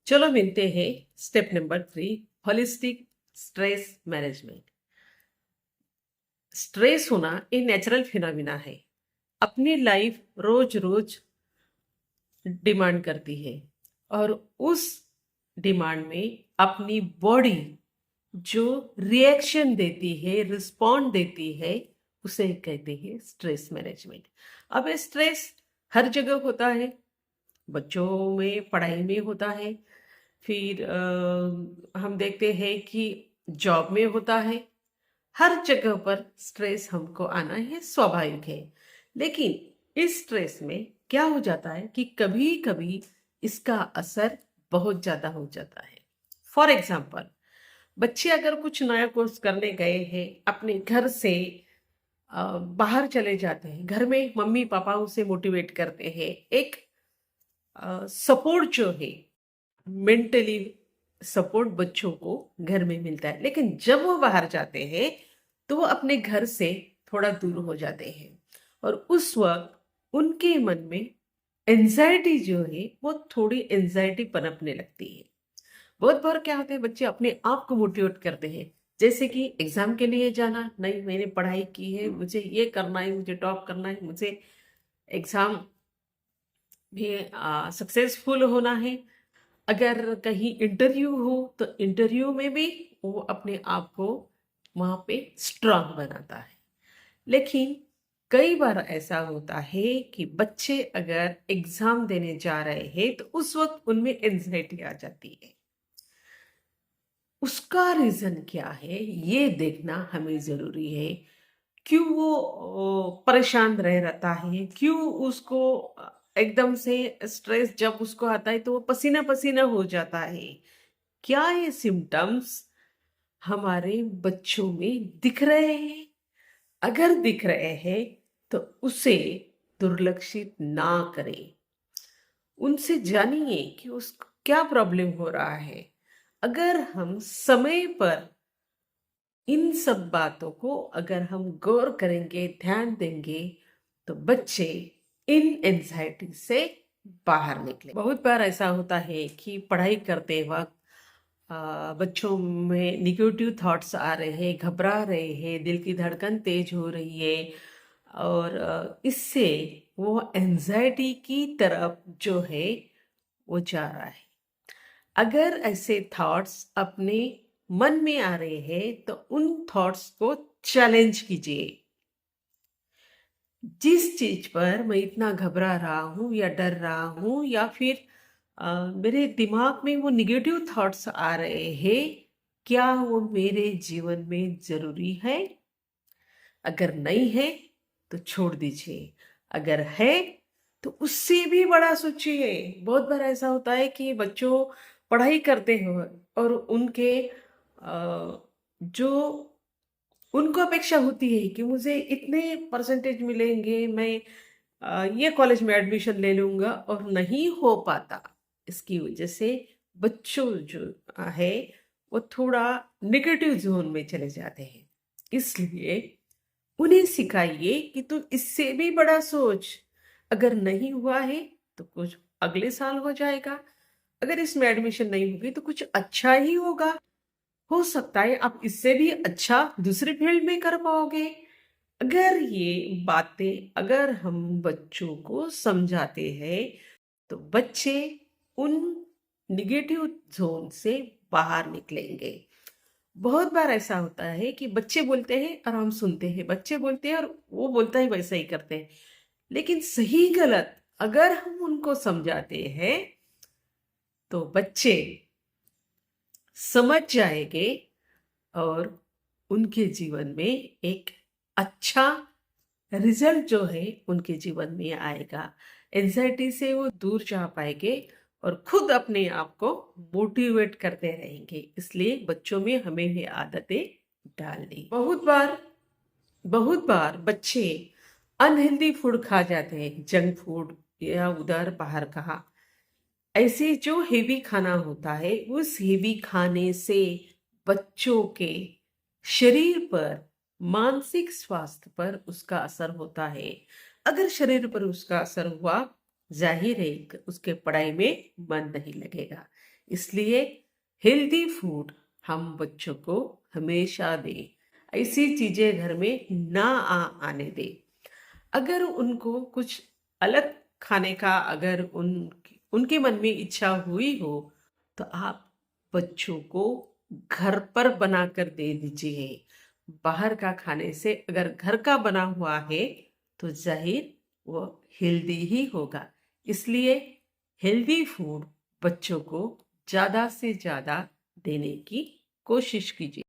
चलो मिलते हैं step number 3, holistic stress management. Stress होना ये नेचुरल फिनोमिना है। अपनी लाइफ रोज रोज डिमांड करती है और उस डिमांड में अपनी बॉडी जो रिएक्शन देती है, रिस्पॉन्ड देती है, उसे कहते हैं स्ट्रेस मैनेजमेंट। अब ये स्ट्रेस हर जगह होता है। बच्चों में पढ़ाई में होता है, फिर हम देखते हैं कि जॉब में होता है। हर जगह पर स्ट्रेस हमको आना है, स्वाभाविक है। लेकिन इस स्ट्रेस में क्या हो जाता है कि कभी कभी इसका असर बहुत ज्यादा हो जाता है। फॉर एग्जाम्पल, बच्चे अगर कुछ नया कोर्स करने गए हैं, अपने घर से बाहर चले जाते हैं, घर में मम्मी पापा उसे मोटिवेट करते हैं, एक सपोर्ट जो है, मेंटली सपोर्ट बच्चों को घर में मिलता है। लेकिन जब वो बाहर जाते हैं तो वो अपने घर से थोड़ा दूर हो जाते हैं और उस वक्त उनके मन में एंजाइटी जो है वो थोड़ी एंजाइटी पनपने लगती है। बहुत बार क्या होता है, बच्चे अपने आप को मोटिवेट करते हैं, जैसे कि एग्जाम के लिए जाना, नहीं मैंने पढ़ाई की है, मुझे ये करना है, मुझे टॉप करना है, मुझे एग्जाम भी सक्सेसफुल होना है। अगर कहीं इंटरव्यू हो तो इंटरव्यू में भी वो अपने आप को वहाँ पे स्ट्रांग बनाता है। लेकिन कई बार ऐसा होता है कि बच्चे अगर एग्जाम देने जा रहे हैं तो उस वक्त उनमें एंजाइटी आ जाती है। उसका रीजन क्या है ये देखना हमें जरूरी है। क्यों वो परेशान रह रहता है, क्यों उसको एकदम से स्ट्रेस जब उसको आता है तो वो पसीना पसीना हो जाता है। क्या ये सिम्टम्स हमारे बच्चों में दिख रहे हैं? अगर दिख रहे हैं तो उसे दुर्लक्षित ना करें। उनसे जानिए कि उसको क्या प्रॉब्लम हो रहा है। अगर हम समय पर इन सब बातों को अगर हम गौर करेंगे, ध्यान देंगे, तो बच्चे इन एंजाइटी से बाहर निकले। बहुत बार ऐसा होता है कि पढ़ाई करते वक्त बच्चों में निगेटिव थॉट्स आ रहे हैं, घबरा रहे हैं, दिल की धड़कन तेज हो रही है और इससे वो एंजाइटी की तरफ जो है वो जा रहा है। अगर ऐसे थॉट्स अपने मन में आ रहे हैं तो उन थॉट्स को चैलेंज कीजिए। जिस चीज पर मैं इतना घबरा रहा हूँ या डर रहा हूँ या फिर मेरे दिमाग में वो निगेटिव थॉट्स आ रहे हैं, क्या वो मेरे जीवन में जरूरी है? अगर नहीं है तो छोड़ दीजिए, अगर है तो उससे भी बड़ा सोचिए। बहुत बार ऐसा होता है कि बच्चों पढ़ाई करते हैं और उनके जो उनको अपेक्षा होती है कि मुझे इतने परसेंटेज मिलेंगे, मैं ये कॉलेज में एडमिशन ले लूंगा, और नहीं हो पाता। इसकी वजह से बच्चों जो है वो थोड़ा नेगेटिव जोन में चले जाते हैं। इसलिए उन्हें सिखाइए कि तुम इससे भी बड़ा सोच। अगर नहीं हुआ है तो कुछ अगले साल हो जाएगा, अगर इसमें एडमिशन नहीं होगी तो कुछ अच्छा ही होगा। हो सकता है आप इससे भी अच्छा दूसरे फील्ड में कर पाओगे। अगर ये बातें अगर हम बच्चों को समझाते हैं तो बच्चे उन निगेटिव जोन से बाहर निकलेंगे। बहुत बार ऐसा होता है कि बच्चे बोलते हैं और हम सुनते हैं, बच्चे बोलते हैं और वो बोलता है वैसा ही करते हैं। लेकिन सही गलत अगर हम उनको समझाते हैं तो बच्चे समझ जाएंगे और उनके जीवन में एक अच्छा रिजल्ट जो है उनके जीवन में आएगा। एंजाइटी से वो दूर जा पाएंगे और खुद अपने आप को मोटिवेट करते रहेंगे। इसलिए बच्चों में हमें ये आदतें डालनी। बहुत बार बच्चे अनहेल्दी फूड खा जाते हैं, जंक फूड या उधर बाहर कहा। ऐसे जो हेवी खाना होता है उस हेवी खाने से बच्चों के शरीर पर, मानसिक स्वास्थ्य पर उसका असर होता है। अगर शरीर पर उसका असर हुआ जाहिर है कि उसके पढ़ाई में मन नहीं लगेगा। इसलिए हेल्दी फूड हम बच्चों को हमेशा दें। ऐसी चीजें घर में ना आने दें। अगर उनको कुछ अलग खाने का अगर उनके मन में इच्छा हुई हो तो आप बच्चों को घर पर बनाकर दे दीजिए। बाहर का खाने से अगर घर का बना हुआ है तो जाहिर वो हेल्दी ही होगा। इसलिए हेल्दी फूड बच्चों को ज़्यादा से ज़्यादा देने की कोशिश कीजिए।